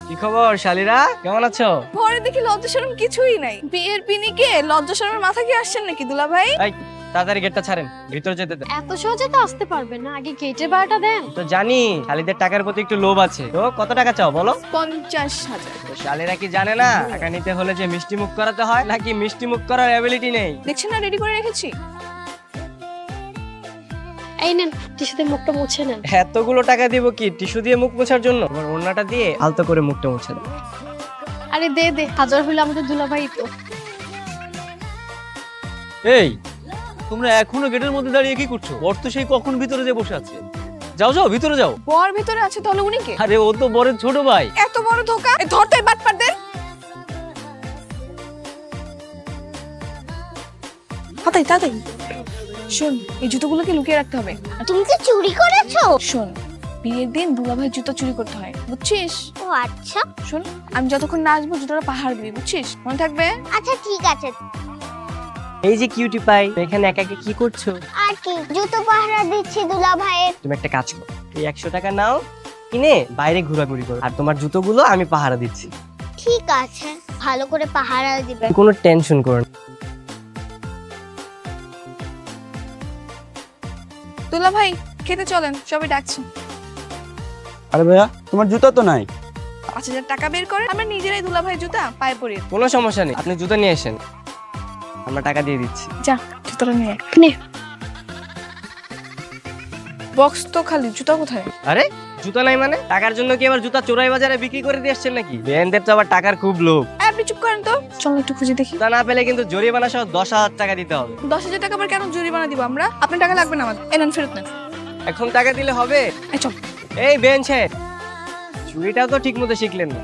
কি খবর শালিরা, কেমন আছো? পরে দেখি লজ্জা শরম কিছুই নাই। বিয়ের পিনিকে লজ্জা শরমের মাথা কি আসছেন নাকি দুলা ভাই? এই তাড়াতাড়ি গেটটা ছাড়েন, ভিতরে যেতে দেন। এত সহজে তো আসতে পারবে না, আগে গেটের ভাড়াটা দেন। তো জানি শালিদের টাকার প্রতি একটু লোভ আছে, তো কত টাকা চাও বলো? 50,000। তো শালিরা কি জানে না টাকা নিতে হলে যে মিষ্টি মুখ করাতে হয়, নাকি মিষ্টি মুখ করার অ্যাবিলিটি নেই? দেখছেন না রেডি করে রেখেছি। এই নেন, টিস্যুতে মুখটা মুছে নেন। এতগুলো টাকা দিব কি টিস্যু দিয়ে মুখ মোছার জন্য? আমার ওড়নাটা দিয়ে আলতো করে মুখটা মুছে দাও। আরে দে দে, হাজার হইলে আমাদের দুলাভাই তো। এই তোমরা এখনো গেটের মধ্যে দাঁড়িয়ে কি করছো? বর তো সেই কখন ভিতরে যে বসে আছে। যাও যাও ভিতরে যাও। বর ভিতরে আছে, তাহলে উনি কে? আরে ও তো বরের ছোট ভাই। এত বড় ধোকা! ধরতে বাটপার দেন। হাতাই তাড়াতাড়ি। শোন, এই জুতোগুলোকে লুকিয়ে রাখতে হবে। তুমি কি চুরি করেছো? শোন, বিয়ের দিন দুলাভাই জুতো চুরি করতে হয়, বুঝছিস? ও আচ্ছা শোন, আমি যতক্ষণ না আসবো জুতোটা পাহাড় দিবি, বুঝছিস? মনে থাকবে? আচ্ছা ঠিক আছে। এই যে কিউটি পাই, এখানে একা একা কি করছো? আর কি, জুতো পাহারা দিচ্ছি দুলা ভাইয়ের। তুমি একটা কাজ করো, এই 100 টাকা নাও, কিনে বাইরে ঘোরাঘুরি করো, আর তোমার জুতোগুলো আমি পাহারা দিচ্ছি। ঠিক আছে, ভালো করে পাহারা দিবে। কোনো টেনশন করো না। দুলা ভাই খেতে চলেন, সবাই ডাকছে। আরে ভাইয়া, তোমার জুতা তো নাই। 5,000 টাকা বের করে আমরা নিজেরাই দুলা ভাই জুতা পায়ে পরিয়ে দেব। কোনো সমস্যা নেই, আপনি জুতো নিয়ে আসেন, আমরা টাকা দিয়ে দিচ্ছি। যা জুতোটা নিয়ে আয়। নে। বক্স তো খালি, জুতা কোথায়? আরে জুতো নাই মানে? টাকার জন্য কি আবার জুতা চোরাই বাজারে বিক্রি করে দিয়ে আসছেন নাকি? বেহেনদের তো আবার টাকার খুব লোভ। আপনি চুপ করেন তো, চলো একটু খুঁজে দেখি। জুতা না পেলে কিন্তু জরিমানা সহ 10,000 টাকা দিতে হবে। 10,000 টাকা আবার কেন জরিমানা দিব আমরা? আপনার টাকা লাগবে না আমাদের, এনেন ফেরত নেন। এখন টাকা দিলে হবে? এই চল। এই বেঞ্চে চুরিটাও তো ঠিক মতো শিখলেন না।